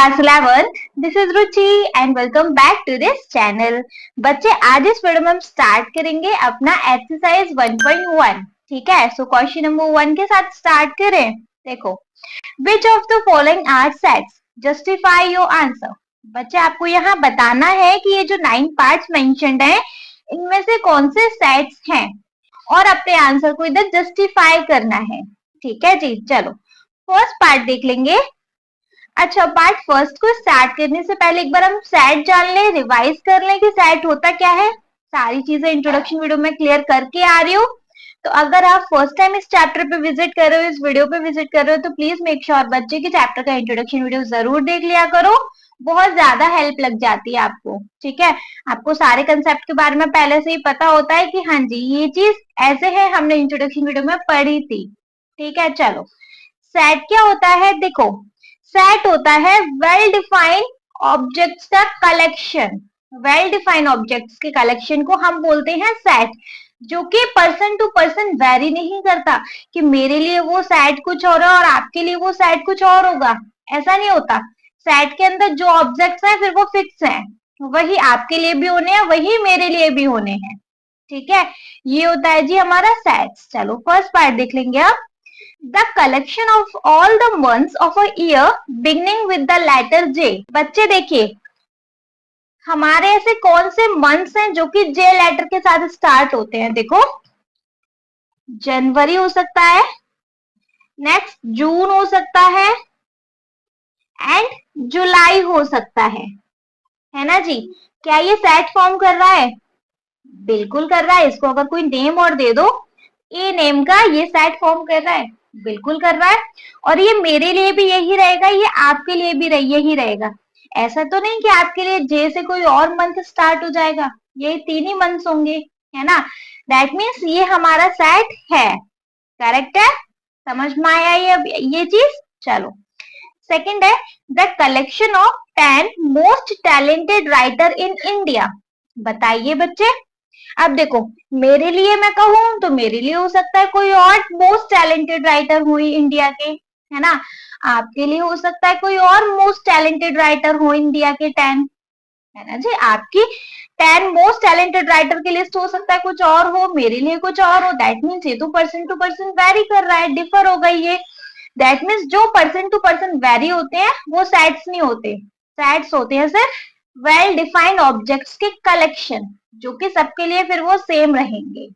Class 11। This is Ruchi and welcome back to this channel. बच्चे आज इस वीडियो में हम स्टार्ट करेंगे अपना एक्सरसाइज 1.1। ठीक है, सो क्वेश्चन नंबर 1 के साथ स्टार्ट करें। देखो, which of the following are sets, justify your answer. बच्चे आपको यहाँ बताना है कि ये जो 9 पार्ट्स मेंशन्ड है इनमें से कौन से सेट्स हैं और अपने आंसर को इधर जस्टिफाई करना है। ठीक है जी, चलो फर्स्ट पार्ट देख लेंगे। अच्छा, पार्ट फर्स्ट को स्टार्ट करने से पहले एक बार हम सेट जान लें, रिवाइज कर लें कि सेट होता क्या है। सारी चीजें इंट्रोडक्शन वीडियो में क्लियर करके आ रही हूँ, तो अगर आप फर्स्ट टाइम इस चैप्टर पे विजिट कर रहे हो, इस वीडियो पे विजिट कर रहे हो, तो प्लीज मेक श्योर बच्चे की चैप्टर का इंट्रोडक्शन वीडियो जरूर देख लिया करो। बहुत ज्यादा हेल्प लग जाती है आपको। ठीक है, आपको सारे कंसेप्ट के बारे में पहले से ही पता होता है कि हाँ जी ये चीज ऐसे है, हमने इंट्रोडक्शन वीडियो में पढ़ी थी। ठीक है, चलो सेट क्या होता है। देखो, सेट होता है वेल डिफाइंड ऑब्जेक्ट्स का कलेक्शन। वेल डिफाइंड ऑब्जेक्ट्स के कलेक्शन को हम बोलते हैं सेट, जो कि पर्सन टू पर्सन वेरी नहीं करता कि मेरे लिए वो सेट कुछ और है और आपके लिए वो सेट कुछ और होगा। ऐसा नहीं होता। सेट के अंदर जो ऑब्जेक्ट्स हैं फिर वो फिक्स हैं, वही आपके लिए भी होने हैं, वही मेरे लिए भी होने हैं। ठीक है, ये होता है जी हमारा सेट। चलो फर्स्ट पार्ट देख लेंगे आप। The collection of all the months of a year beginning with the letter J। बच्चे देखिए, हमारे ऐसे कौन से मंथ्स हैं जो कि जे लेटर के साथ स्टार्ट होते हैं। देखो, जनवरी हो सकता है, नेक्स्ट जून हो सकता है एंड जुलाई हो सकता है ना जी। क्या ये सेट फॉर्म कर रहा है? बिल्कुल कर रहा है। इसको अगर कोई नेम और दे दो, ए नेम का, ये सेट फॉर्म कर रहा है, बिल्कुल कर रहा है। और ये मेरे लिए भी यही रहेगा, ये आपके लिए भी यही रहेगा। ऐसा तो नहीं कि आपके लिए जे से कोई और मंथ स्टार्ट हो जाएगा, ये 3 ही मंथ्स होंगे, है ना। दैट मीन्स ये हमारा सेट है। करेक्ट है, समझ में आया ये चीज। चलो सेकंड है the collection of 10 most talented writer in India. बताइए बच्चे। अब देखो, मेरे लिए मैं कहूं तो मेरे लिए हो सकता है कोई और मोस्ट टैलेंटेड राइटर हो इंडिया के, है ना। आपके लिए हो सकता है कोई और मोस्ट टैलेंटेड राइटर हो इंडिया के 10, है ना जी। आपकी 10 मोस्ट टैलेंटेड राइटर की लिस्ट हो सकता है कुछ और हो, मेरे लिए कुछ और हो। दैट मीन्स ये तो पर्सन टू पर्सन वेरी कर रहा है, डिफर हो गई ये। दैट मीन्स जो पर्सन टू पर्सन वेरी होते हैं वो सेट्स नहीं होते। सेट्स होते हैं सिर्फ वेल डिफाइंड ऑब्जेक्ट्स के कलेक्शन, जो कि सबके लिए फिर वो सेम रहेंगे।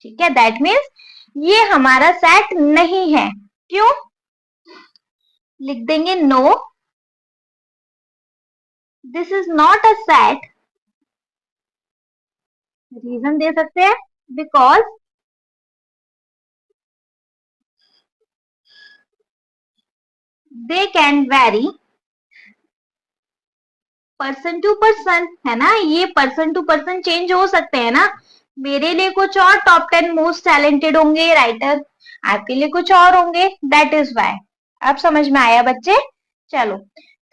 ठीक है, दैट मीन्स ये हमारा सेट नहीं है। क्यों? लिख देंगे no, this is not a set. Reason दे सकते हैं, because they can vary person to person, है ना। ये पर्सन टू पर्सन चेंज हो सकते हैं ना। मेरे लिए कुछ और टॉप 10 मोस्ट टैलेंटेड होंगे राइटर, आपके लिए कुछ और होंगे। That is why. अब समझ में आया बच्चे। चलो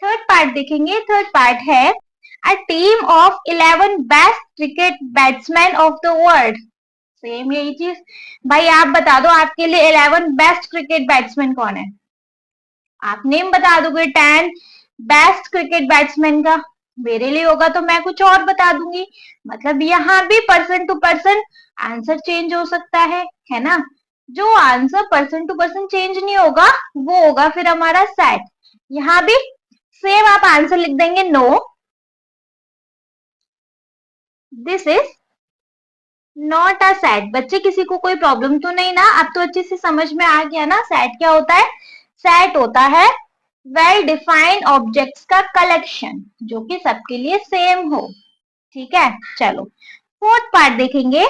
थर्ड पार्ट देखेंगे। थर्ड पार्ट है a team of 11 best cricket batsman of the world. Same यही चीज। भाई आप बता दो आपके लिए 11 बेस्ट क्रिकेट बैट्समैन कौन है। आप नेम बता दोगे 10 बेस्ट क्रिकेट बैट्समैन का, मेरे लिए होगा तो मैं कुछ और बता दूंगी। मतलब यहाँ भी person to person answer change हो सकता है ना। जो answer person to person change नहीं होगा वो होगा फिर हमारा सेट। यहाँ भी सेम आप आंसर लिख देंगे no, this is not a set. बच्चे किसी को कोई प्रॉब्लम तो नहीं ना? अब तो अच्छे से समझ में आ गया ना सेट क्या होता है। सेट होता है वेल डिफाइंड ऑब्जेक्ट्स का कलेक्शन, जो कि सबके लिए सेम हो। ठीक है, चलो फोर्थ पार्ट देखेंगे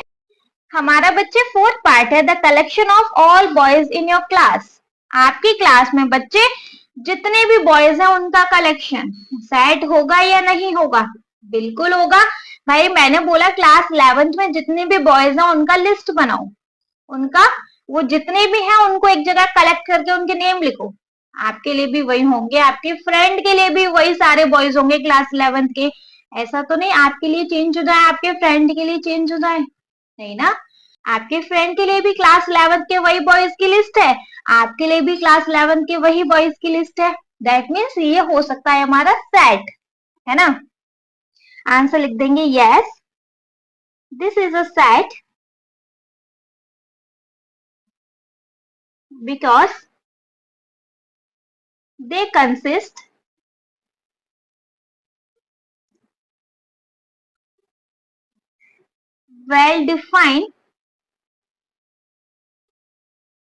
हमारा बच्चे। फोर्थ पार्ट है the collection of all boys in your class. आपकी क्लास में बच्चे जितने भी बॉयज हैं उनका कलेक्शन सेट होगा या नहीं होगा? बिल्कुल होगा। भाई मैंने बोला क्लास 11th में जितने भी बॉयज हैं उनका लिस्ट बनाओ, उनका वो जितने भी हैं उनको एक जगह कलेक्ट करके उनके नेम लिखो। आपके लिए भी वही होंगे, आपके फ्रेंड के लिए भी वही सारे बॉयज होंगे क्लास 11th के। ऐसा तो नहीं आपके लिए चेंज हो जाए, आपके फ्रेंड के लिए चेंज हो जाए, नहीं ना। आपके फ्रेंड के लिए भी क्लास 11th के वही बॉयज की लिस्ट है, आपके लिए भी क्लास 11th के वही बॉयज की लिस्ट है। दैट मीन्स ये हो सकता है हमारा सेट, है ना। आंसर लिख देंगे yes, this is a set because they consist well defined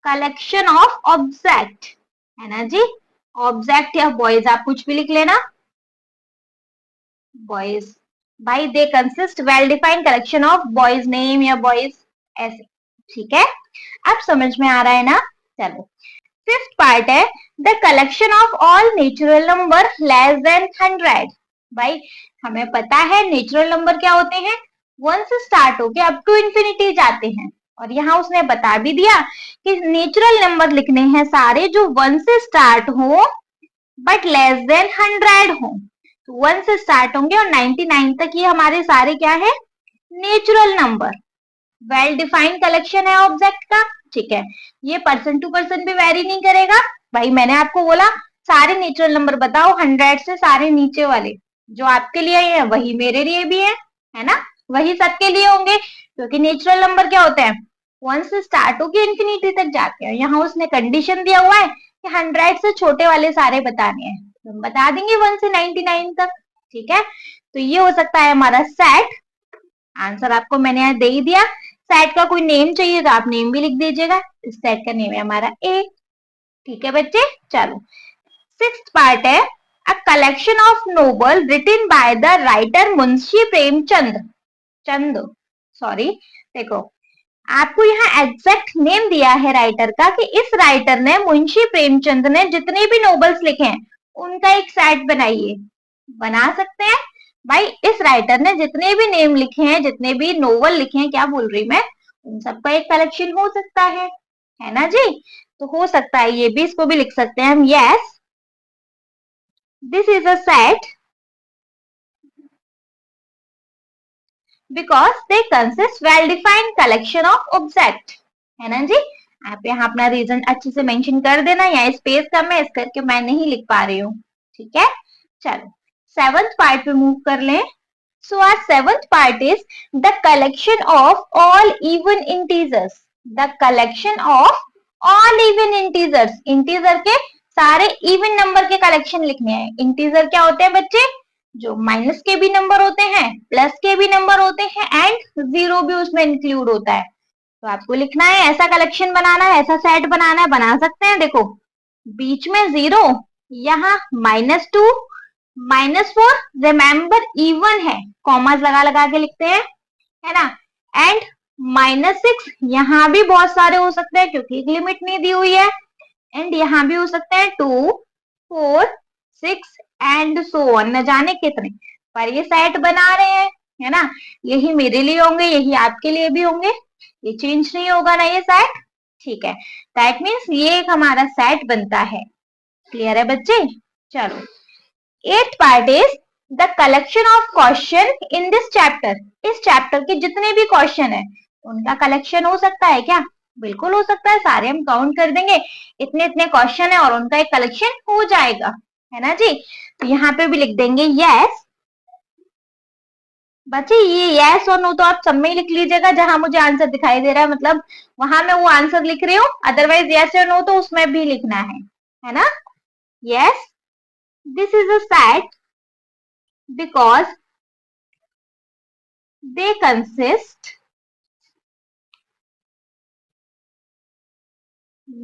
collection of object, है ना जी। ऑब्जेक्ट या बॉयज आप कुछ भी लिख लेना, बॉयज भाई, they consist well defined collection of boys name या बॉयज, ऐसे, ठीक है। अब समझ में आ रहा है ना। चलो, फिफ्थ पार्ट है the collection of all natural number less than 100। भाई हमें पता है नेचुरल नंबर क्या होते हैं, वन से स्टार्ट होके अप टू इंफिनिटी जाते हैं। और यहाँ उसने बता भी दिया कि नेचुरल नंबर लिखने हैं सारे जो वन से स्टार्ट हो बट लेस देन 100 हो। तो 1 से स्टार्ट होंगे और 99 तक ये हमारे सारे क्या है, natural number. Well defined collection है ऑब्जेक्ट का, ठीक है। ये पर्सन टू पर्सन भी वेरी नहीं करेगा। भाई मैंने आपको बोला सारे नेचुरल नंबर बताओ 100 से सारे नीचे वाले जो आपके लिए है वही मेरे लिए भी है ना, वही सबके लिए होंगे, क्योंकि नेचुरल नंबर क्या होते हैं, 1 से स्टार्ट होकर इंफिनिटी तक जाते हैं। यहाँ उसने कंडीशन दिया हुआ है कि 100 से छोटे वाले सारे बताने हैं, तो हम बता देंगे 1 से 99 तक, ठीक है। तो ये हो सकता है हमारा सेट। आंसर आपको मैंने यहाँ दे ही दिया। सेट का कोई नेम चाहिए तो आप नेम भी लिख दीजिएगा, इस सेट का नेम है हमारा ए, ठीक है बच्चे। चलो, सिक्स्थ पार्ट है a collection of novel written by the writer Munshi Premchand Chand, sorry, देखो आपको यहाँ एग्जैक्ट नेम दिया है राइटर का कि इस राइटर ने, मुंशी प्रेमचंद ने जितने भी नोवेल्स लिखे हैं उनका एक सेट बनाइए। बना सकते हैं भाई, इस राइटर ने जितने भी नेम लिखे हैं, जितने भी नोवेल लिखे हैं, क्या बोल रही मैं, उन सबका एक कलेक्शन हो सकता है ना जी। तो हो सकता है ये भी, इसको भी लिख सकते हैं हम, yes this is a set because they consist well defined collection of object, है ना जी। आप यहाँ अपना रीजन अच्छे से मेंशन कर देना, या स्पेस कम है इस करके मैं नहीं लिख पा रही हूँ, ठीक है। चलो, सेवंथ पार्ट पे मूव कर लें। So our seventh part is the collection of all even integers, the collection of all even integers, integer के सारे इवन नंबर के कलेक्शन लिखने हैं। इंटीजर क्या होते हैं बच्चे, जो माइनस के भी नंबर होते हैं, प्लस के भी नंबर होते हैं, एंड जीरो भी उसमें इंक्लूड होता है। तो आपको लिखना है, ऐसा कलेक्शन बनाना है, ऐसा सेट बनाना है, बना सकते हैं। देखो बीच में जीरो, यहाँ -2, -4, रिमेम्बर इवन है, कॉमास लगा लगा के लिखते हैं, है ना। एंड -6, यहाँ भी बहुत सारे हो सकते हैं क्योंकि एक लिमिट नहीं दी हुई है। एंड यहाँ भी हो सकते हैं 2, 4, 6 एंड सो ऑन, न जाने कितने, पर ये सेट बना रहे हैं, है ना। यही मेरे लिए होंगे, यही आपके लिए भी होंगे, ये चेंज नहीं होगा ना ये सेट, ठीक है। दैट मीन्स ये एक हमारा सेट बनता है। क्लियर है बच्चे। चलो, eight part is the collection of question in this chapter, इस चैप्टर के जितने भी क्वेश्चन है उनका कलेक्शन हो सकता है क्या, बिल्कुल हो सकता है। सारे हम काउंट कर देंगे, इतने इतने क्वेश्चन है और उनका एक कलेक्शन हो जाएगा, है ना जी। तो यहाँ पे भी लिख देंगे यस। बच्चे ये यस और नो तो आप सब में ही लिख लीजिएगा, जहां मुझे आंसर दिखाई दे रहा है, मतलब वहां मैं वो आंसर लिख रही हूँ, अदरवाइज यस और नो तो उसमें भी लिखना है ना। Yes this is a set because they consist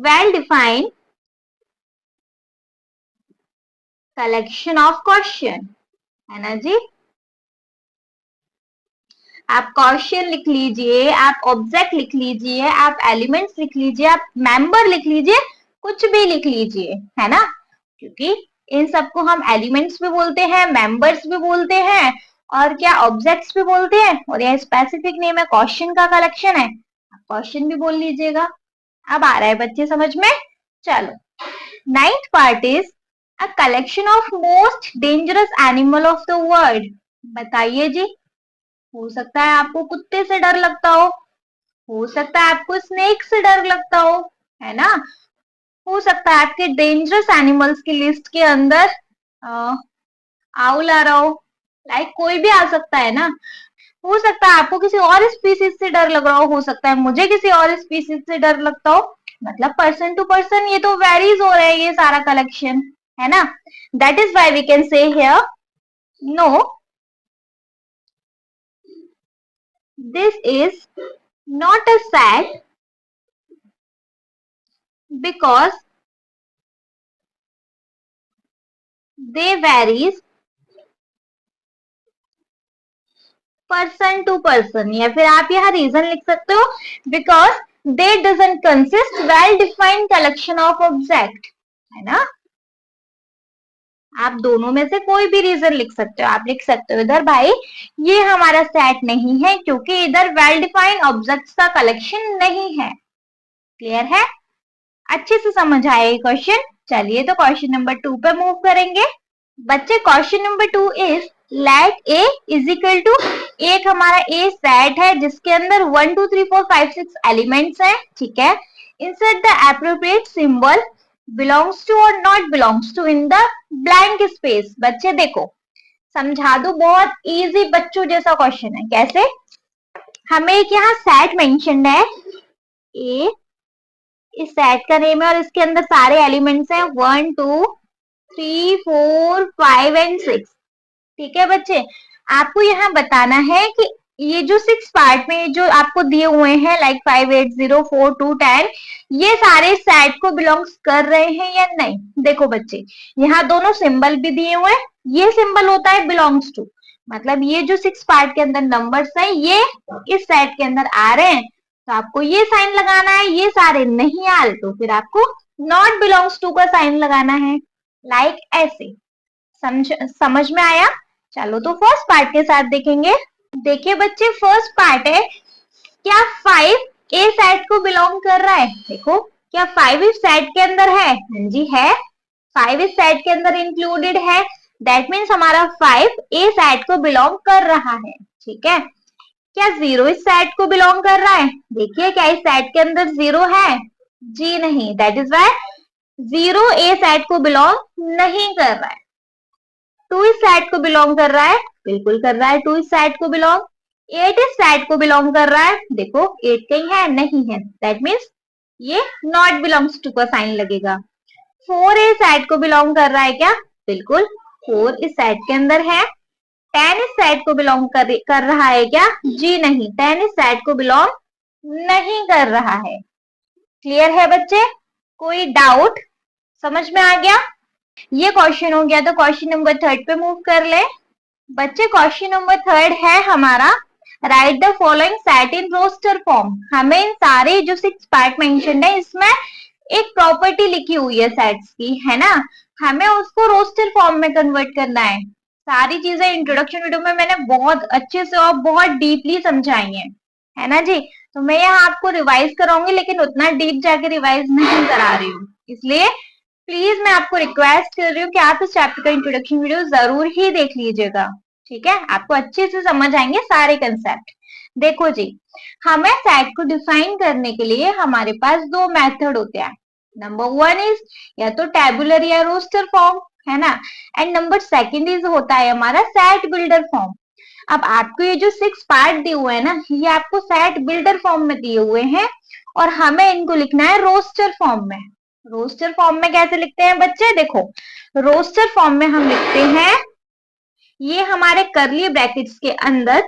well defined collection of question, है ना जी। आप क्वेश्चन लिख लीजिए, आप ऑब्जेक्ट लिख लीजिए, आप एलिमेंट्स लिख लीजिए, आप मेंबर लिख लीजिए, कुछ भी लिख लीजिए, है ना। क्योंकि इन सबको हम एलिमेंट्स भी बोलते हैं, मेंबर्स भी बोलते हैं, और क्या ऑब्जेक्ट्स भी बोलते हैं, और यह स्पेसिफिक नेम है, क्वेश्चन का कलेक्शन है, क्वेश्चन भी बोल लीजिएगा। अब आ रहा है बच्चे समझ में। चलो, ninth part is a collection of most dangerous animal of the world. बताइए जी, हो सकता है आपको कुत्ते से डर लगता हो सकता है आपको स्नेक से डर लगता हो, है ना। हो सकता है आपके डेंजरस एनिमल्स की लिस्ट के अंदर आउल आ रहा हो, लाइक कोई भी आ सकता है ना। हो सकता है आपको किसी और स्पीसीज से डर लग रहा हो सकता है मुझे किसी और स्पीसीज से डर लगता हो, मतलब पर्सन टू पर्सन ये तो वेरीज हो रहा है ये सारा कलेक्शन, है ना। That is why we can say here no, this is not a set because they varies person to person, या फिर आप यहाँ रीजन लिख सकते हो because they doesn't consist well defined collection of object, है ना। आप दोनों में से कोई भी रीजन लिख सकते हो। आप लिख सकते हो इधर भाई ये हमारा सेट नहीं है क्योंकि इधर वेल डिफाइंड ऑब्जेक्ट्स का कलेक्शन नहीं है। क्लियर है, अच्छे से समझ आया ये क्वेश्चन। चलिए तो क्वेश्चन नंबर 2 पे मूव करेंगे। बच्चे question number 2 is let A is equal to, एक हमारा ए सेट है जिसके अंदर 1 2 3 4 5 6 एलिमेंट्स हैं, ठीक है। Insert the appropriate symbol belongs to और not belongs to in the blank space. बच्चे देखो समझा दो, बहुत इजी बच्चों जैसा क्वेश्चन है। कैसे, हमें एक यहाँ सेट मेंशन्ड है, ए इस सेट का नेम है और इसके अंदर सारे एलिमेंट्स हैं 1 2 3 4 5 एंड 6, ठीक है बच्चे। आपको यहाँ बताना है कि ये जो 6 पार्ट में जो आपको दिए हुए हैं लाइक 5 8 0 4 2 10, ये सारे सेट को बिलोंग्स कर रहे हैं या नहीं। देखो बच्चे यहाँ दोनों सिंबल भी दिए हुए हैं, ये सिंबल होता है बिलोंग्स टू, मतलब ये जो 6 पार्ट के अंदर नंबर्स है ये इस सेट के अंदर आ रहे हैं तो आपको ये साइन लगाना है, ये सारे नहीं आए तो फिर आपको नॉट बिलोंग्स टू का साइन लगाना है, लाइक ऐसे। समझ में आया। चलो तो फर्स्ट पार्ट के साथ देखेंगे। देखिए बच्चे फर्स्ट पार्ट है, क्या 5 ए सेट को बिलोंग कर रहा है। देखो क्या 5 इस सेट के अंदर है, हाँ जी है, 5 इस सेट के अंदर इंक्लूडेड है, दैट मीन्स हमारा 5 ए सेट को बिलोंग कर रहा है, ठीक है। क्या 0 इस सेट को बिलोंग कर रहा है, देखिए क्या इस सेट के अंदर 0 है, जी नहीं, that is why 0 A set को बिलोंग नहीं कर रहा है। 2 इस सेट को बिलोंग कर रहा है, बिल्कुल कर रहा है 2 इस सेट को बिलोंग। 8 इस सेट को बिलोंग कर रहा है, देखो 8 कहीं है, नहीं है, दैट मीन्स ये नॉट बिलोंग्स टू का साइन लगेगा। 4 इस सेट को बिलोंग कर रहा है क्या, बिल्कुल 4 इस सेट के अंदर है। 10 इस सेट को बिलोंग कर रहा है क्या, जी नहीं, 10 इस सेट को बिलोंग नहीं कर रहा है। क्लियर है बच्चे, कोई डाउट, समझ में आ गया। ये क्वेश्चन हो गया, तो क्वेश्चन नंबर 3 पे मूव कर ले। बच्चे क्वेश्चन नंबर 3 है हमारा, right the following set in roster form. हमें इन सारे जो 6 पार्ट मेंशन्ड है इसमें एक प्रॉपर्टी लिखी हुई है सेट्स की, है ना, हमें उसको रोस्टर फॉर्म में कन्वर्ट करना है। सारी चीजें इंट्रोडक्शन वीडियो में मैंने बहुत अच्छे से और बहुत डीपली समझाई है ना जी। तो मैं यहाँ आपको रिवाइज कराऊंगी लेकिन उतना डीप जाके रिवाइज नहीं करा रही हूँ, इसलिए प्लीज मैं आपको रिक्वेस्ट कर रही हूँ कि आप इस चैप्टर का इंट्रोडक्शन वीडियो जरूर ही देख लीजिएगा, ठीक है, आपको अच्छे से समझ आएंगे सारे कंसेप्ट। देखो जी, हमें सेट को डिफाइन करने के लिए हमारे पास 2 मेथड होते हैं। नंबर 1 इज या तो टेबुलर या रोस्टर फॉर्म, है ना, एंड नंबर 2 इज होता है हमारा सेट बिल्डर फॉर्म। अब आपको ये जो 6 पार्ट दिए हुए हैं ना, ये आपको सेट बिल्डर फॉर्म में दिए हुए हैं और हमें इनको लिखना है रोस्टर फॉर्म में। रोस्टर फॉर्म में कैसे लिखते हैं बच्चे, देखो रोस्टर फॉर्म में हम लिखते हैं, ये हमारे करली ब्रैकेट्स के अंदर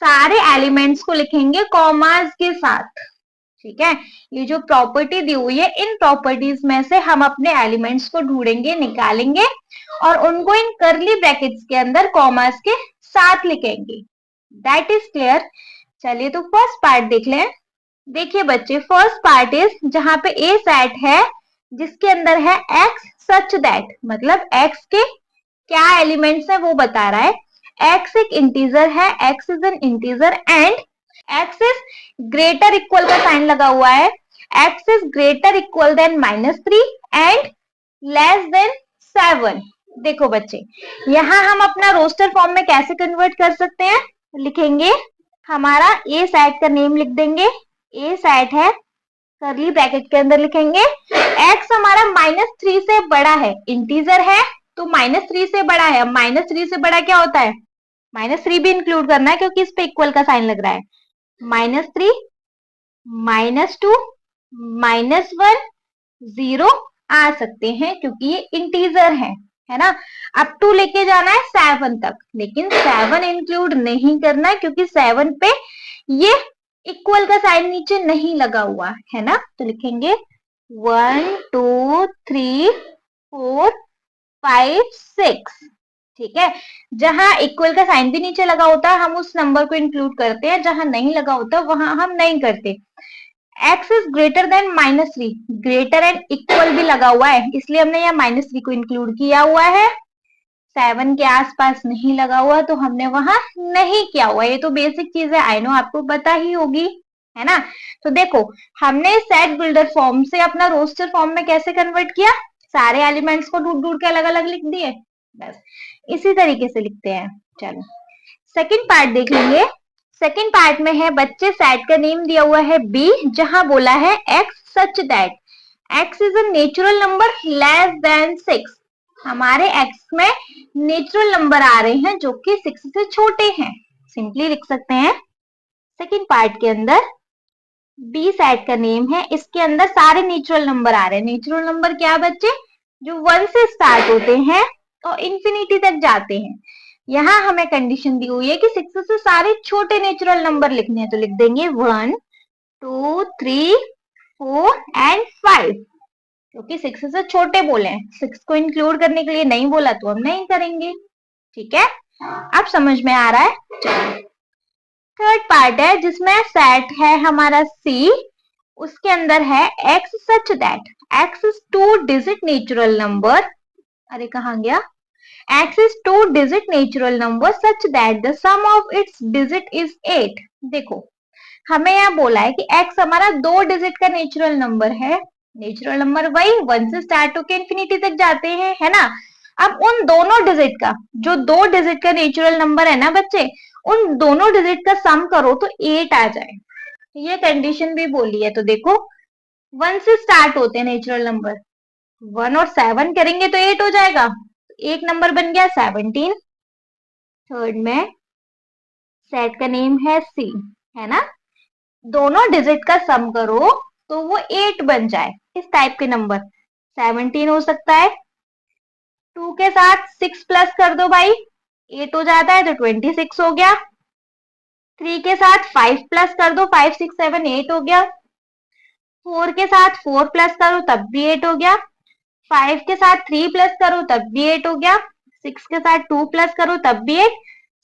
सारे एलिमेंट्स को लिखेंगे कॉमास के साथ, ठीक है। ये जो प्रॉपर्टी दी हुई है इन प्रॉपर्टीज में से हम अपने एलिमेंट्स को ढूंढेंगे, निकालेंगे और उनको इन करली ब्रैकेट्स के अंदर कॉमास के साथ लिखेंगे। That is clear. चलिए तो फर्स्ट पार्ट देख लें। देखिए बच्चे फर्स्ट पार्ट इज जहां पे ए सेट है जिसके अंदर है x सच दैट, मतलब x के क्या एलिमेंट्स है वो बता रहा है। x एक इंटीजर है, x is an integer and x is greater equal का साइन लगा हुआ है, x is greater equal than -3 and less than 7। देखो बच्चे यहाँ हम अपना रोस्टर फॉर्म में कैसे कन्वर्ट कर सकते हैं, लिखेंगे हमारा ए सेट का नेम लिख देंगे, ए सेट है करली ब्रैकेट के अंदर लिखेंगे x हमारा -3 से बड़ा है, इंटीजर है तो -3 से बड़ा है। अब -3 से बड़ा क्या होता है, -3 भी इंक्लूड करना है क्योंकि इस पे इक्वल का साइन लग रहा है। -3, -2, -1, 0 आ सकते हैं क्योंकि ये इंटीजर है ना। अब 2 लेके जाना है 7 तक, लेकिन 7 इंक्लूड नहीं करना है क्योंकि 7 पे ये इक्वल का साइन नीचे नहीं लगा हुआ है ना। तो लिखेंगे 1 2 3 4 5 6, ठीक है। जहां इक्वल का साइन भी नीचे लगा होता है हम उस नंबर को इंक्लूड करते हैं, जहां नहीं लगा होता वहां हम नहीं करते। x is greater than -3, greater and equal भी लगा हुआ है इसलिए हमने यहाँ -3 को इंक्लूड किया हुआ है। 7 के आसपास नहीं लगा हुआ तो हमने वहां नहीं किया हुआ। ये तो बेसिक चीज है, आई नो आपको पता ही होगी, है ना। तो देखो हमने सेट बिल्डर फॉर्म से अपना रोस्टर फॉर्म में कैसे कन्वर्ट किया, सारे एलिमेंट्स को ढूंढ ढूंढ के अलग अलग लिख दिए, बस इसी तरीके से लिखते हैं। चलो सेकंड पार्ट देख लेंगे। सेकंड पार्ट में है बच्चे सेट का नेम दिया हुआ है b, जहां बोला है x such that x is a natural number less than 6। हमारे x में नेचुरल नंबर आ रहे हैं जो कि 6 से छोटे हैं, सिंपली लिख सकते हैं। सेकंड पार्ट के अंदर b सेट का नेम है, इसके अंदर सारे नेचुरल नंबर आ रहे हैं। नेचुरल नंबर क्या बच्चे, जो 1 से स्टार्ट होते हैं और इंफिनिटी तक जाते हैं। यहाँ हमें कंडीशन दी हुई है कि 6 से सारे छोटे नेचुरल नंबर लिखने हैं, तो लिख देंगे 1 2 3 4 एंड 5, क्योंकि 6 से छोटे बोले हैं। 6 को इंक्लूड करने के लिए नहीं बोला तो हम नहीं करेंगे, ठीक है। अब समझ में आ रहा है। चलो थर्ड पार्ट है जिसमें सेट है हमारा C, उसके अंदर है x such that x is 2 digit natural number, अरे कहाँ गया, x is 2 digit natural number such that the sum of its digit is 8। देखो हमें यहाँ बोला है कि x हमारा 2 डिजिट का नेचुरल नंबर है। नेचुरल नंबर वही 1 से स्टार्ट होकर इंफिनिटी तक जाते हैं, है ना। अब उन दोनों डिजिट का, जो 2 डिजिट का नेचुरल नंबर है ना बच्चे, उन दोनों डिजिट का सम करो तो 8 आ जाए, ये कंडीशन भी बोली है। तो देखो 1 से स्टार्ट होते हैं नेचुरल नंबर, 1 और 7 करेंगे तो 8 हो जाएगा, एक नंबर बन गया 17। थर्ड में सेट का नेम है C, है ना। दोनों डिजिट का सम करो तो वो 8 बन जाए, इस टाइप के नंबर 17 हो सकता है। 2 के साथ 6 प्लस कर दो भाई, 8 हो जाता है तो 26 हो गया। 3 के साथ 5 प्लस कर दो, 5 6 7 8 हो गया। 4 के साथ 4 प्लस करो तब भी 8 हो गया। 5 के साथ 3 प्लस करो तब भी 8 हो गया। 6 के साथ 2 प्लस करो तब भी 8।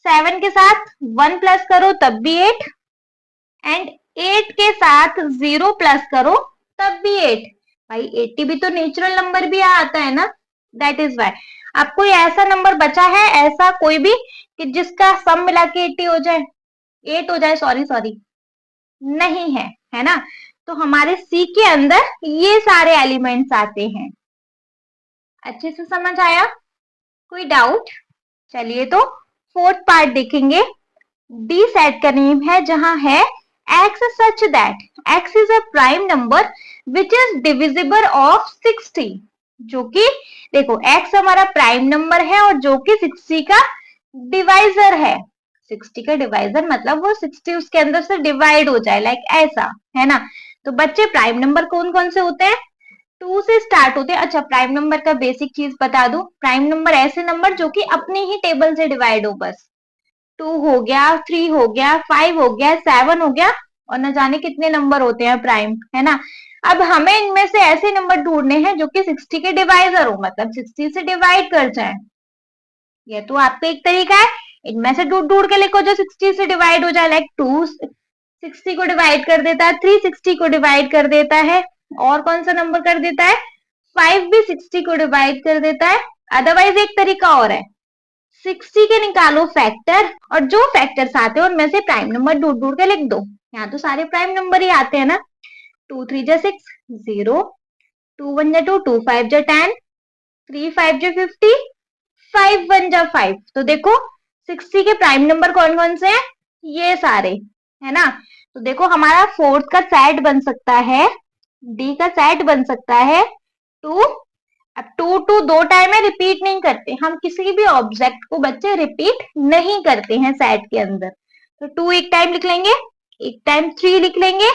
7 के साथ 1 प्लस करो तब भी 8 एंड 8 के साथ 0 प्लस करो तब भी 8। भाई 80 भी तो नेचुरल नंबर भी आता है ना, दैट इज वाई। अब कोई ऐसा नंबर बचा है ऐसा कोई भी कि जिसका सम मिला के 80 हो जाए, 8 हो जाए, सॉरी नहीं है, है ना। तो हमारे C के अंदर ये सारे एलिमेंट्स आते हैं। अच्छे से समझ आया, कोई डाउट? चलिए तो फोर्थ पार्ट देखेंगे। D सेट का नेम है जहां है x such that x is a prime number which is divisible of 60, जो कि देखो x हमारा प्राइम नंबर है और जो कि 60 का डिवाइजर है। 60 का डिवाइजर मतलब वो 60 उसके अंदर से डिवाइड हो जाए, लाइक ऐसा, है ना। तो बच्चे प्राइम नंबर कौन कौन से होते हैं, 2 से स्टार्ट होते हैं। अच्छा प्राइम नंबर का बेसिक चीज बता दूं, प्राइम नंबर ऐसे नंबर जो कि अपने ही टेबल से डिवाइड हो, बस 2 हो गया, 3 हो गया, 5 हो गया, 7 हो गया और न जाने कितने नंबर होते हैं प्राइम, है ना। अब हमें इनमें से ऐसे नंबर ढूंढने हैं जो कि 60 के डिवाइजर हो, मतलब 60 से डिवाइड कर जाए। ये तो आपका एक तरीका है, इनमें से ढूंढ ढूंढ के लिखो जो 60 से डिवाइड हो जाए, लाइक 2 60 को डिवाइड कर देता है, 3 60 को डिवाइड कर देता है, और कौन सा नंबर कर देता है, 5 भी 60 को डिवाइड कर देता है। अदरवाइज एक तरीका और है, 60 के निकालो फैक्टर और जो फैक्टर्स आते हैं उनमें से प्राइम नंबर ढूंढ ढूंढ के लिख दो। यहाँ तो सारे प्राइम नंबर ही आते हैं ना। 2 3 जा 6 0, 2 1 जा 2, 2 5 जा 10, 3 5 जा 50, 5 1 जा 5। तो देखो 60 के प्राइम नंबर कौन कौन से हैं, ये सारे, है ना। तो देखो हमारा फोर्थ का सेट बन सकता है डी का सेट बन सकता है 2। अब 2 दो टाइम है, रिपीट नहीं करते हम, किसी भी ऑब्जेक्ट को बच्चे रिपीट नहीं करते हैं सेट के अंदर। तो 2 एक टाइम लिख लेंगे, एक टाइम 3 लिख लेंगे,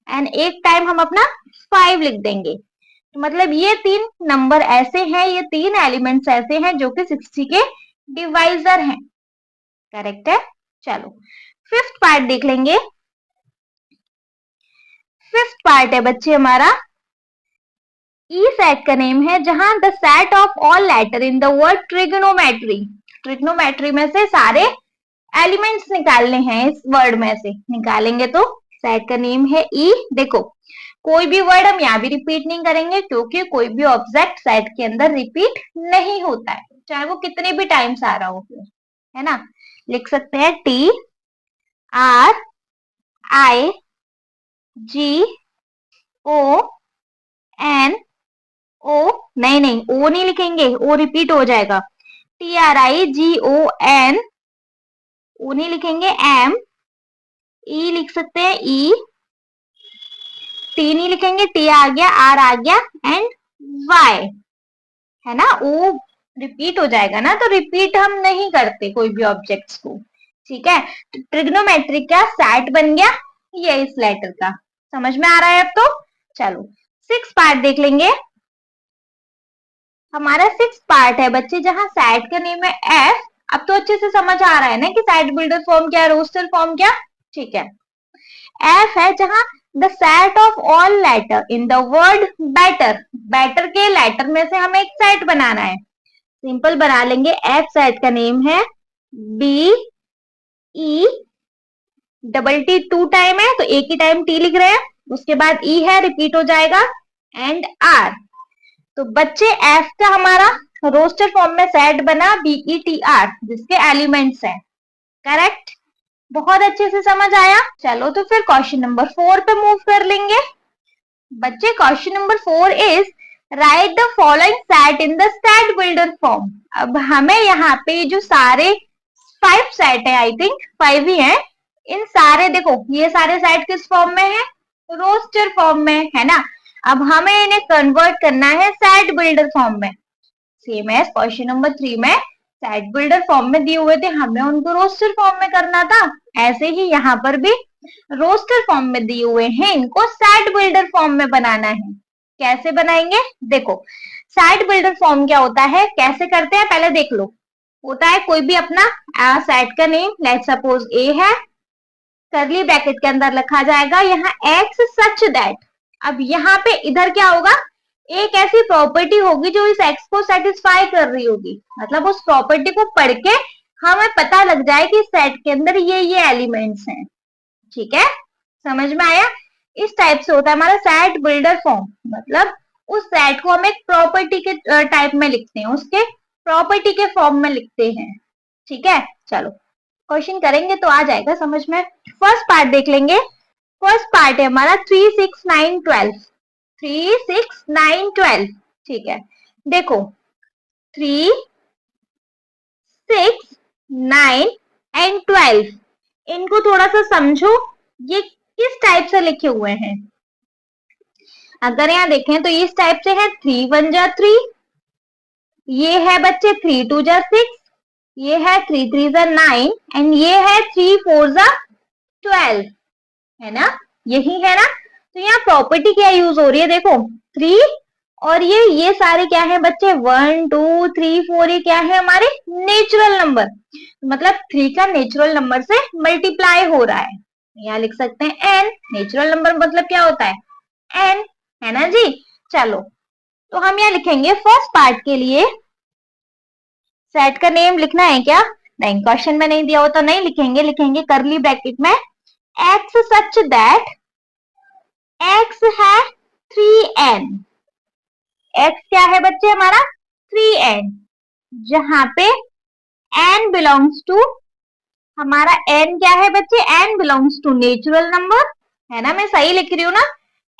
एंड एक टाइम हम अपना 5 लिख देंगे। तो मतलब ये 3 नंबर ऐसे हैं, ये 3 एलिमेंट्स ऐसे हैं जो कि 60 के डिवाइजर हैं। करेक्ट है। चलो फिफ्थ पार्ट देख लेंगे। फिफ्थ पार्ट है बच्चे हमारा ई सेट का नेम है, जहां the set of all letter in the word trigonometry. Trigonometry में से सारे एलिमेंट्स निकालने हैं, इस वर्ड में से निकालेंगे तो सेट का नेम है ई। देखो कोई भी वर्ड हम यहाँ भी रिपीट नहीं करेंगे, क्योंकि कोई भी ऑब्जेक्ट सेट के अंदर रिपीट नहीं होता है, चाहे वो कितने भी टाइम्स आ रहा हो, है ना। लिख सकते हैं T R I G O N O, नहीं ओ नहीं लिखेंगे, ओ रिपीट हो जाएगा। T R I G O N, O नहीं लिखेंगे, एम। ई लिख सकते हैं ई, टी नहीं लिखेंगे, टी आ गया, आर आ गया, एंड वाई, है ना। ओ रिपीट हो जाएगा ना, तो रिपीट हम नहीं करते कोई भी ऑब्जेक्ट्स को, ठीक है। तो ट्रिग्नोमेट्रिक का सेट बन गया ये इस लेटर का। समझ में आ रहा है अब तो। चलो सिक्स पार्ट देख लेंगे। हमारा सिक्स पार्ट है बच्चे जहां सेट का नेम है एफ। अब तो अच्छे से समझ आ रहा है ना कि सेट बिल्डर फॉर्म क्या, रोस्टर फॉर्म क्या, ठीक है। एफ है जहां the set of all letter in the word better. Better के लेटर में से हमें एक सेट बनाना है, सिंपल बना लेंगे। एफ सेट का नेम है B E, double T 2 time है तो एक ही टाइम टी लिख रहे हैं, उसके बाद ई है, रिपीट हो जाएगा, एंड आर। तो बच्चे एफ का हमारा रोस्टर फॉर्म में सेट बना BETR, जिसके एलिमेंट्स हैं। करेक्ट, बहुत अच्छे से समझ आया। चलो तो फिर क्वेश्चन नंबर 4 पे मूव कर लेंगे। बच्चे question number 4 is right the following set in the set builder form. अब हमें यहाँ पे जो सारे 5 सेट है, आई थिंक 5 ही है, इन सारे देखो ये सारे सेट किस फॉर्म में है, रोस्टर फॉर्म में, है ना। अब हमें इन्हें कन्वर्ट करना है सेट बिल्डर फॉर्म में। सेम एज क्वेश्चन नंबर 3 में सेट बिल्डर फॉर्म में दिए हुए थे, हमें उनको रोस्टर फॉर्म में करना था। ऐसे ही यहाँ पर भी रोस्टर फॉर्म में दिए हुए हैं, इनको सेट बिल्डर फॉर्म में बनाना है। कैसे बनाएंगे, देखो सेट बिल्डर फॉर्म क्या होता है, कैसे करते हैं पहले देख लो। होता है कोई भी अपना सेट का नेम, लेट सपोज ए है, करली ब्रैकेट के अंदर लिखा जाएगा यहाँ एक्स सच दैट। अब यहाँ पे इधर क्या होगा, एक ऐसी प्रॉपर्टी होगी जो इस एक्स को सेटिस्फाई कर रही होगी, मतलब उस प्रॉपर्टी को पढ़ के हमें पता लग जाए कि सेट के अंदर ये एलिमेंट्स हैं। ठीक है, समझ में आया। इस टाइप से होता है हमारा सेट बिल्डर फॉर्म, मतलब उस सेट को हम एक प्रॉपर्टी के टाइप में लिखते हैं, उसके प्रॉपर्टी के फॉर्म में लिखते हैं। ठीक है, चलो क्वेश्चन करेंगे तो आ जाएगा समझ में। फर्स्ट पार्ट देख लेंगे। फर्स्ट पार्ट है हमारा 3, 6, 9, 12। 3, 6, 9, 12। ठीक है, देखो 3, 6, 9 एंड 12, इनको थोड़ा सा समझो, ये किस टाइप से लिखे हुए हैं। अगर यहाँ देखें तो इस टाइप से है 3 1 जा 3, ये है बच्चे 3 2 जा 6, ये है 3 3 जा 9 एंड ये है 3 4 जा 12, है ना, यही है ना। तो यहाँ प्रॉपर्टी क्या यूज हो रही है, देखो 3 और ये सारे क्या है बच्चे 1 2 3 4, ये क्या है हमारे नेचुरल नंबर, मतलब 3 का नेचुरल नंबर से मल्टीप्लाई हो रहा है। यहाँ लिख सकते हैं n, नेचुरल नंबर मतलब क्या होता है n, है ना जी। चलो तो हम यहाँ लिखेंगे फर्स्ट पार्ट के लिए सेट का नेम लिखना है क्या, नहीं, क्वेश्चन में नहीं दिया हो तो नहीं लिखेंगे, लिखेंगे करली ब्रैकेट में x सच दैट x है 3n। x क्या है बच्चे हमारा 3n, जहां पे n बिलोंग्स टू, हमारा n क्या है बच्चे, n belongs to natural number, है ना, मैं सही लिख रही हूँ ना।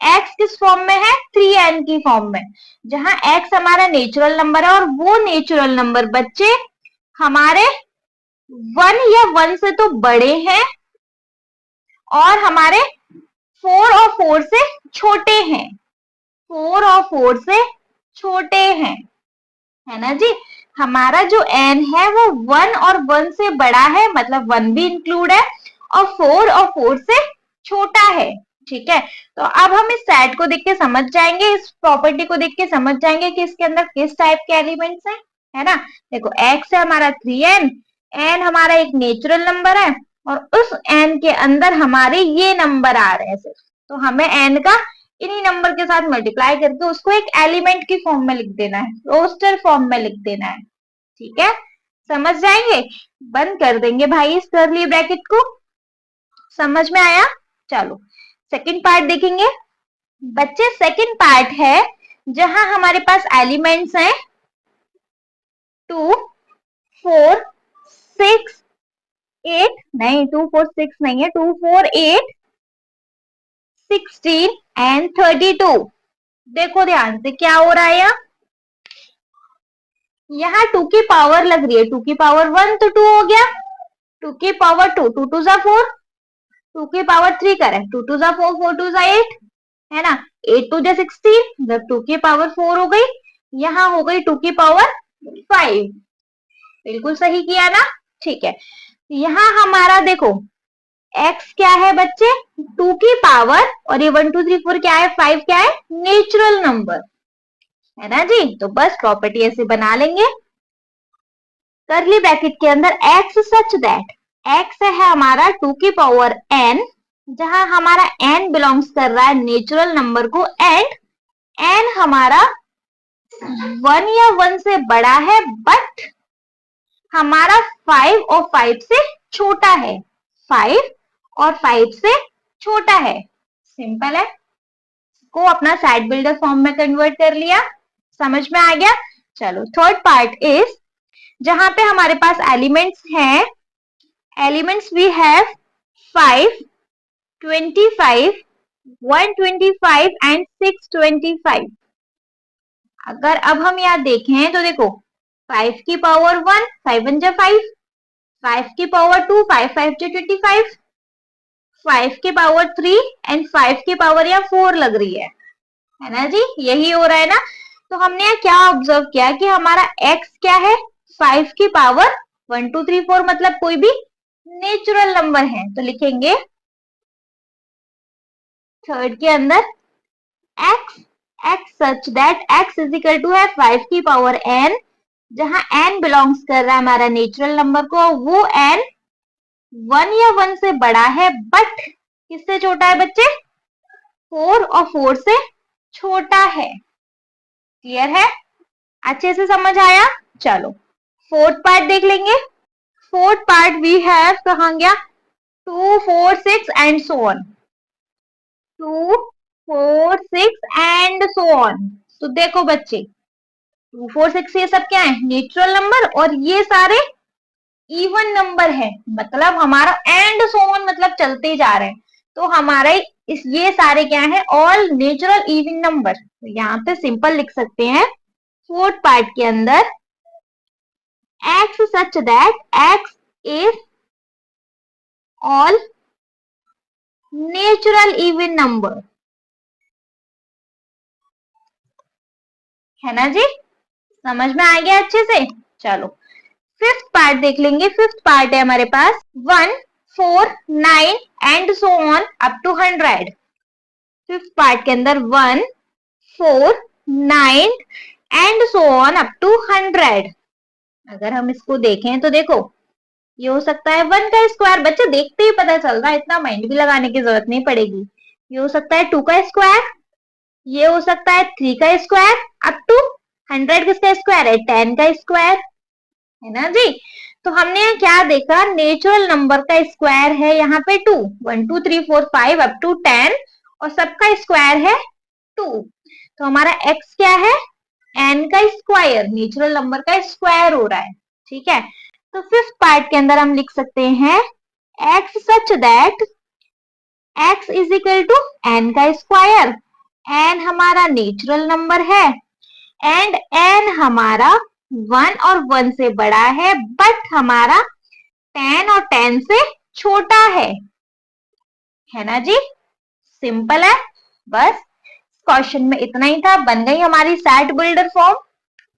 x किस फॉर्म में है, 3n की फॉर्म में, जहां x हमारा नेचुरल नंबर है और वो नेचुरल नंबर बच्चे हमारे 1 या 1 से तो बड़े हैं और हमारे 4 और 4 से छोटे हैं। 4 और 4 से छोटे हैं, है ना जी। हमारा जो n है वो 1 और 1 से बड़ा है, मतलब 1 भी इंक्लूड है, और 4 और 4 से छोटा है, ठीक है। तो अब हम इस सेट को देख के समझ जाएंगे, इस प्रॉपर्टी को देख के समझ जाएंगे कि इसके अंदर किस टाइप के एलिमेंट्स हैं, है ना। देखो x है हमारा 3n, n हमारा एक नेचुरल नंबर है, और उस n के अंदर हमारे ये नंबर आ रहे हैं सिर्फ, तो हमें n का इन्हीं नंबर के साथ मल्टीप्लाई करके उसको एक एलिमेंट की फॉर्म में लिख देना है, रोस्टर फॉर्म में लिख देना है, ठीक है। समझ जाएंगे, बंद कर देंगे भाई इस कर्ली ब्रैकेट को, समझ में आया। चलो सेकंड पार्ट देखेंगे बच्चे। सेकंड पार्ट है जहां हमारे पास एलिमेंट्स हैं 2 4 6 8, नहीं 2 4 6 नहीं है, 2 4 8 16 एंड 32। देखो ध्यान से क्या हो रहा है, यहाँ 2 की पावर लग रही है, 2 की पावर 1 तो 2 हो गया, 2 की पावर 2, 2 2 जा 4, 2 की पावर 3 करें, 2 2 जा 4, 4 2 जा 8, है ना, 8 2 जा 16, जब 2 की पावर 4 हो गई, यहाँ हो गई 2 की पावर 5। बिल्कुल सही किया ना, ठीक है। यहाँ हमारा देखो x क्या है बच्चे, 2 की पावर, और ये 1 2 3 4 क्या है, 5 क्या है, नेचुरल नंबर, है ना जी। तो बस प्रॉपर्टी ऐसे बना लेंगे, करली ब्रैकेट के अंदर x सच दैट, x है हमारा 2 की पावर n, जहां हमारा n बिलोंग्स कर रहा है नेचुरल नंबर को, एंड n हमारा 1 या 1 से बड़ा है, बट हमारा 5 और 5 से छोटा है, 5 और 5 से छोटा है। सिंपल है, को अपना सेट बिल्डर फॉर्म में कन्वर्ट कर लिया, समझ में आ गया। चलो थर्ड पार्ट इज जहां पे हमारे पास एलिमेंट्स हैं, एलिमेंट्स वी हैव 5 25 125 एंड 625। अगर अब हम यहाँ देखें तो देखो 5 की पावर 1, 5 1 जा 5, 5 की पावर 2, 5 5 जा 25, 5 की पावर 3 एंड 5 की पावर यहाँ 4 लग रही है ना जी, यही हो रहा है ना। तो हमने यहाँ क्या ऑब्जर्व किया कि हमारा x क्या है, 5 की पावर 1 2 3 4, मतलब कोई भी नेचुरल नंबर है, तो लिखेंगे थर्ड के अंदर x such that x is equal to है 5 की पावर n, जहां n बिलोंग्स कर रहा है हमारा नेचुरल नंबर को, वो n 1 या 1 से बड़ा है, बट किससे छोटा है बच्चे, 4 और 4 से छोटा है। क्लियर है, अच्छे से समझ आया। चलो फोर्थ पार्ट देख लेंगे। फोर्थ पार्ट वी हैव, कहां गया, 2 4 6 and so on, 2 4 6 and so on. तो देखो बच्चे 2 4 6 ये सब क्या है, नेचुरल नंबर, और ये सारे इवन नंबर है, मतलब हमारा एंड सो ऑन मतलब चलते जा रहे हैं, तो हमारे ये सारे क्या है, ऑल नेचुरल इवन नंबर। तो यहाँ पे सिंपल लिख सकते हैं फोर्थ पार्ट के अंदर x such that x is all natural even number, है ना जी, समझ में आ गया अच्छे से। चलो फिफ्थ पार्ट देख लेंगे। फिफ्थ पार्ट है हमारे पास 1 4 9 and so on up to 100। Fifth part के अंदर 1 4 9 and so on up to 100। अगर हम इसको देखें तो देखो ये हो सकता है 1 का स्क्वायर, बच्चे देखते ही पता चल रहा है, इतना माइंड भी लगाने की जरूरत नहीं पड़ेगी। ये हो सकता है 2 का स्क्वायर, ये हो सकता है 3 का स्क्वायर, अप टू 100 किसका स्क्वायर है, 10 का स्क्वायर, है ना जी। तो हमने यहाँ क्या देखा, नेचुरल नंबर का स्क्वायर है यहाँ पे 2, 1 2 3 4 5 अप टू 10, और सबका स्क्वायर है 2। तो हमारा x क्या है, n का स्क्वायर, नेचुरल नंबर का स्क्वायर हो रहा है, ठीक है। तो फिफ्थ पार्ट के अंदर हम लिख सकते हैं x such that x is equal to n का स्क्वायर, n हमारा नेचुरल नंबर है, एंड n हमारा 1 और 1 से बड़ा है, बट हमारा 10 और 10 से छोटा है ना जी। सिंपल है, बस क्वेश्चन में इतना ही था, बन गई हमारी सेट बिल्डर फॉर्म।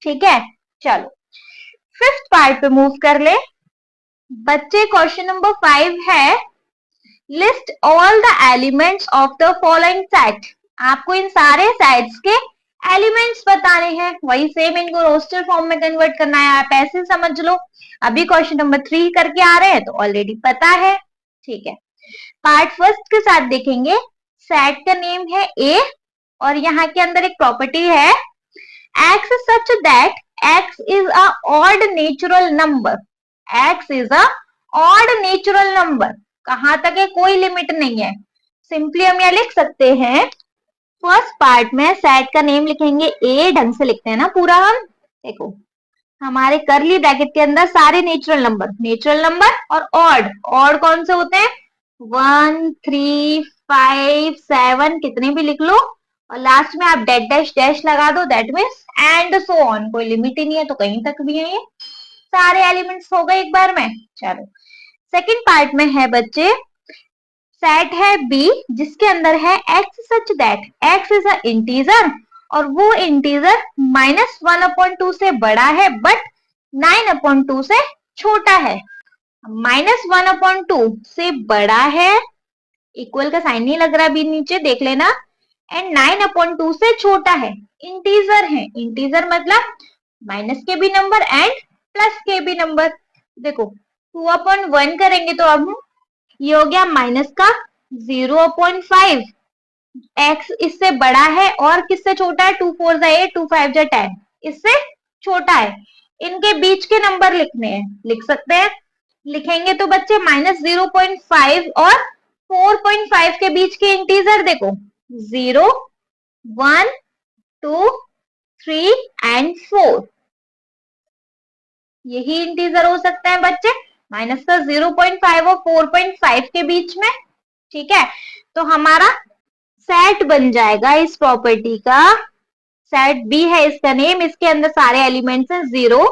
ठीक है, चलो फिफ्थ पार्ट पे मूव कर ले बच्चे। क्वेश्चन नंबर 5 है, list all the elements of the following set. आपको इन सारे सेट्स के एलिमेंट्स बताने हैं, वही सेम इनको रोस्टर फॉर्म में कन्वर्ट करना है, आप ऐसे समझ लो। अभी क्वेश्चन नंबर 3 करके आ रहे हैं तो ऑलरेडी पता है। ठीक है, पार्ट फर्स्ट के साथ देखेंगे। सेट का नेम है ए और यहाँ के अंदर एक प्रॉपर्टी है x such that x is a odd natural number। x is a odd natural number। कहां तक है, कोई लिमिट नहीं है। सिंपली हम यह लिख सकते हैं, फर्स्ट पार्ट में सेट का नेम लिखेंगे ए, ढंग से लिखते हैं ना पूरा हम। देखो हमारे करली ब्रैकेट के अंदर सारे नेचुरल नंबर और ऑड। ऑड कौन से होते हैं, 1 3 5 7, कितने भी लिख लो और लास्ट में आप डेट डैश डैश लगा दो, that means and so on. कोई लिमिट ही नहीं है तो कहीं तक भी है, ये सारे एलिमेंट्स हो गए एक बार में। चलो सेकंड पार्ट में है बच्चे, सेट है बी जिसके अंदर है x such that x is a integer और वो इंटीजर -1/2 से बड़ा है बट 9/2 से छोटा है। -1/2 से बड़ा है, इक्वल का साइन नहीं लग रहा अभी नीचे देख लेना, एंड 9/2 से छोटा है। इंटीजर है, इंटीजर मतलब माइनस के भी नंबर एंड प्लस के भी नंबर। देखो 2/1 करेंगे तो अब ये हो गया माइनस का 0/5। x इससे बड़ा है और किससे छोटा है, 2 4 8 2 5 10, इससे छोटा है। इनके बीच के नंबर लिखने हैं, लिख सकते हैं। लिखेंगे तो बच्चे -0.5 और 4.5 के बीच के इंटीजर देखो 0 1 2 3 एंड 4, यही इंटीजर हो सकते हैं बच्चे, माइनस का 0.5 और 4.5 के बीच में। ठीक है, तो हमारा सेट बन जाएगा इस प्रॉपर्टी का, सेट बी है इसका नेम, इसके अंदर सारे एलिमेंट्स हैं 0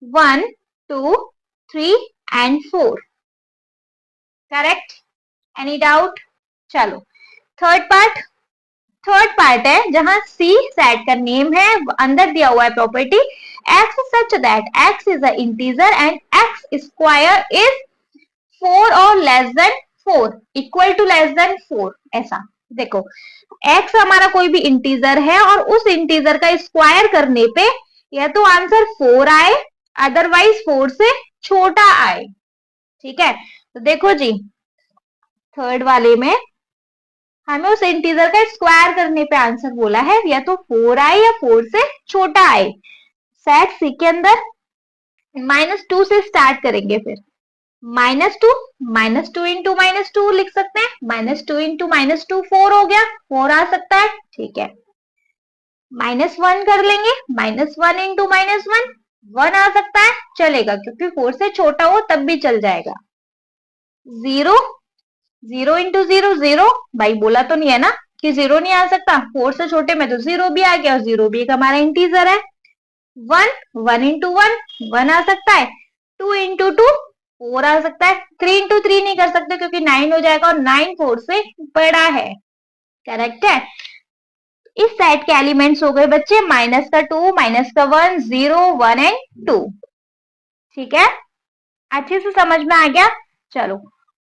1 2 3 एंड 4। Correct, any doubt. चलो थर्ड पार्ट है जहां सी सेट का नेम है, अंदर दिया हुआ है property x such that x is a integer and x square is 4 और less than 4, equal to less than 4। ऐसा देखो x हमारा कोई भी इंटीजर है और उस इंटीजर का स्क्वायर करने पे या तो आंसर 4 आए अदरवाइज 4 से छोटा आए। ठीक है, तो देखो जी थर्ड वाले में हमें उस इंटीजर का स्क्वायर करने पे आंसर बोला है, या तो 4 आए या 4 से छोटा आए। सेट सी के अंदर -2 से स्टार्ट करेंगे, फिर -2 इंटू -2 लिख सकते हैं, -2 इंटू -2 4 हो गया, 4 आ सकता है। ठीक है, -1 कर लेंगे, -1 इंटू -1 1 आ सकता है, चलेगा क्योंकि 4 से छोटा हो तब भी चल जाएगा। 0 इंटू 0 भाई बोला तो नहीं है ना कि 0 नहीं आ सकता, 4 से छोटे में तो 0 भी आ गया और 0 भी एक हमारा इंटीजर है। 1 इंटू 1 आ सकता है, 2 इंटू 2 4 आ सकता है, 3 इंटू 3 नहीं कर सकते क्योंकि 9 हो जाएगा और 9 4 से बड़ा है। करेक्ट है, इस सेट के एलिमेंट्स हो गए बच्चे -2 -1 0 1 एंड 2। ठीक है, अच्छे से समझ में आ गया। चलो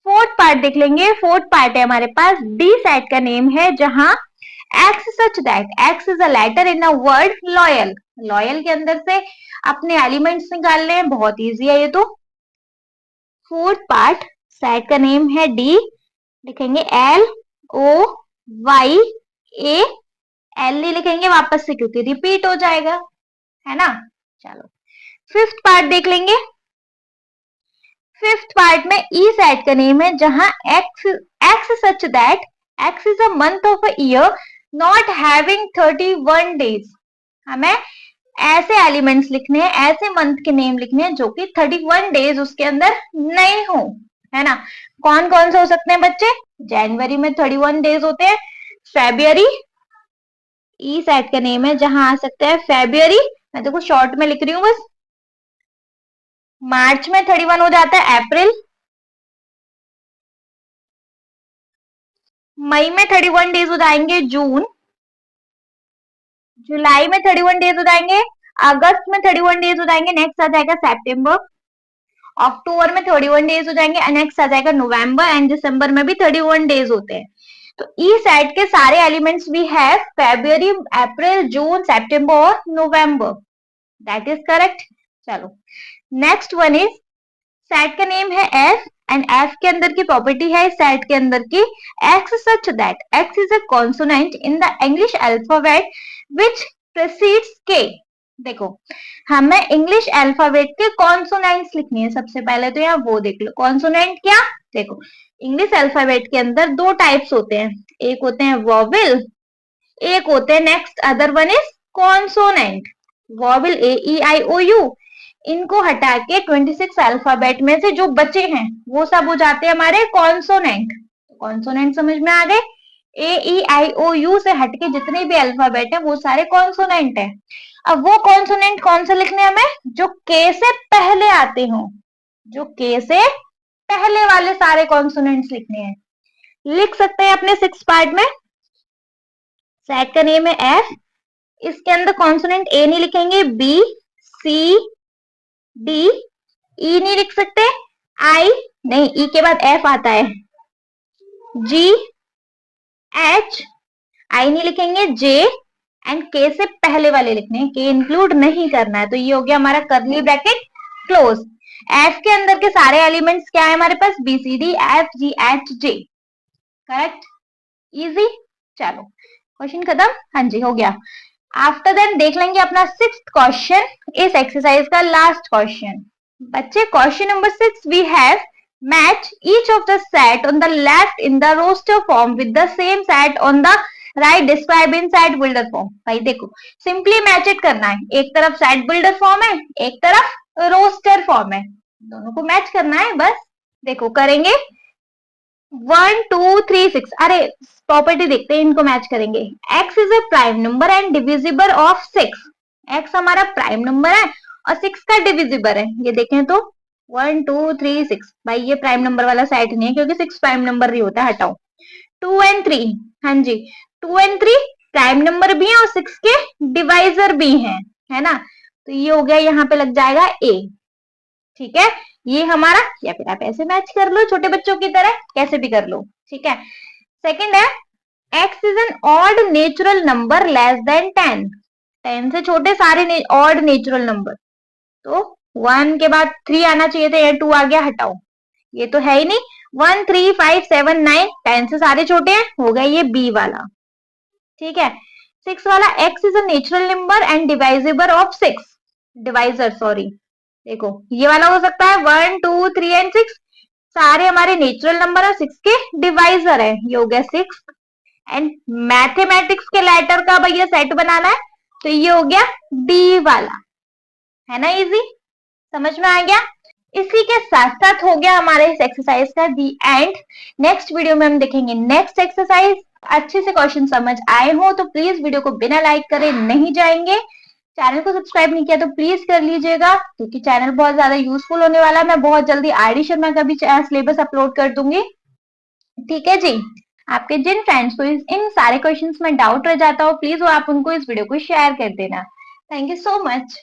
फोर्थ पार्ट देख लेंगे। फोर्थ पार्ट है हमारे पास, डी सेट का नेम है जहां x such that x is a letter in a word loyal। Loyal के अंदर से अपने एलिमेंट्स निकालने हैं, बहुत इजी है ये तो। फोर्थ पार्ट सेट का नेम है डी, लिखेंगे LOY A, एल नहीं लिखेंगे वापस से क्योंकि रिपीट हो जाएगा, है ना। चलो फिफ्थ पार्ट देख लेंगे। फिफ्थ पार्ट में ई सेट का नेम है जहां x such that x is a month of a year not having 31 days. हमें ऐसे एलिमेंट्स लिखने हैं, ऐसे मंथ के नेम लिखने हैं जो कि 31 डेज उसके अंदर नहीं हो, है ना। कौन कौन से हो सकते हैं बच्चे, जनवरी में 31 डेज होते हैं, फेब्रुअरी ई सेट का नेम है जहां आ सकता है फेब्रुअरी, मैं तो कुछ शॉर्ट में लिख रही हूँ बस। मार्च में 31 हो जाता है अप्रैल, मई में 31 डेज हो जाएंगे जून, जुलाई में 31 डेज हो जाएंगे, अगस्त में 31 डेज हो जाएंगे, नेक्स्ट आ जाएगा सितंबर, अक्टूबर में 31 डेज हो जाएंगे, नेक्स्ट आ जाएगा नवंबर, एंड दिसंबर में भी 31 डेज होते हैं। तो ई सेट के सारे एलिमेंट्स भी है फेब्रुअरी, अप्रैल, जून, सितंबर और नवंबर। That is correct. चलो नेक्स्ट वन इज, सेट का नेम है एफ, एंड एफ के अंदर की प्रॉपर्टी है सेट के अंदर की, x such that x is a consonant in the English alphabet which precedes K. देखो हमें इंग्लिश अल्फाबेट के कॉन्सोनेंट्स लिखनी है, सबसे पहले तो यहाँ वो देख लो कॉन्सोनेंट क्या। देखो इंग्लिश अल्फाबेट के अंदर दो टाइप्स होते हैं, एक होते हैं वॉवेल, एक होते हैं next other one is consonant. Vowel A E I O U, इनको हटा के 26 अल्फाबेट में से जो बचे हैं वो सब हो जाते हैं हमारे कॉन्सोनेंट। कॉन्सोनेंट समझ में आ गए, ए ई आई ओ यू से हटके जितने भी अल्फाबेट है वो सारे कॉन्सोनेंट है। अब वो कॉन्सोनेंट कौन से लिखने हमें, जो के से पहले आते हो, जो के से पहले वाले सारे कॉन्सोनेंट्स लिखने हैं। लिख सकते हैं अपने 6 पार्ट में। सेट का नेम है एफ, इसके अंदर कॉन्सोनेंट ए नहीं लिखेंगे, बी, सी, डी, ई नहीं लिख सकते, आई नहीं, ई के बाद एफ आता है, जी, एच, आई नहीं लिखेंगे, जे, एंड के से पहले वाले लिखने हैं, के इंक्लूड नहीं करना है। तो ये हो गया हमारा कर्ली ब्रैकेट क्लोज। एफ के अंदर के सारे एलिमेंट्स क्या है हमारे पास, B C D F G H J. Correct, easy. चलो क्वेश्चन खत्म, हाँ जी हो गया। आफ्टर देन देख लेंगे अपना 6th क्वेश्चन, इस एक्सरसाइज का लास्ट क्वेश्चन। बच्चे question number 6 we have match each of the set on the left in the roster form with the same set on the right describe in set builder form. भाई देखो simply match it करना है, एक तरफ set builder form है, एक तरफ roster form है, दोनों को मैच करना है बस। देखो करेंगे 1 2 3 6, अरे प्रॉपर्टी देखते हैं, इनको मैच करेंगे। x is a prime number and divisible of 6, x हमारा प्राइम नंबर है और 6 का डिविजिबल है। ये देखें तो 1 2 3 6, भाई ये प्राइम नंबर वाला सेट नहीं है क्योंकि 6 प्राइम नंबर नहीं होता, हटाओ। 2 एंड 3, हाँ जी 2 एंड 3 प्राइम नंबर भी है और 6 के डिवाइजर भी हैं, है ना। तो ये हो गया, यहाँ पे लग जाएगा a, ठीक है। ये हमारा, या फिर आप ऐसे मैच कर लो छोटे बच्चों की तरह, कैसे भी कर लो, ठीक है। सेकंड है x is N odd natural number less than 10, 10 से छोटे सारे ऑड नेचुरल नंबर। तो 1 के बाद 3 आना चाहिए था, ये 2 आ गया, हटाओ, ये तो है ही नहीं। 1 3 5 7 9 10 से सारे छोटे हैं, हो गया ये b वाला, ठीक है। 6 वाला x is a natural number and divisible of 6, divisor sorry, देखो ये वाला हो सकता है 1 2 3 एंड 6, सारे हमारे नेचुरल नंबर और 6 के डिवाइजर है, ये हो गया 6। एंड मैथमेटिक्स के लेटर का भैया सेट बनाना है, तो ये हो गया डी वाला, है ना, इजी, समझ में आ गया। इसी के साथ साथ हो गया हमारे इस एक्सरसाइज का दी एंड। नेक्स्ट वीडियो में हम देखेंगे नेक्स्ट एक्सरसाइज। अच्छे से क्वेश्चन समझ आए हो तो प्लीज वीडियो को बिना लाइक करे नहीं जाएंगे। चैनल को सब्सक्राइब नहीं किया तो प्लीज कर लीजिएगा, क्योंकि चैनल बहुत ज्यादा यूजफुल होने वाला है। मैं बहुत जल्दी आर डी शर्मा का भी सिलेबस अपलोड कर दूंगी, ठीक है जी। आपके जिन फ्रेंड्स को इन सारे क्वेश्चंस में डाउट रह जाता हो, प्लीज वो आप उनको इस वीडियो को शेयर कर देना। Thank you so much.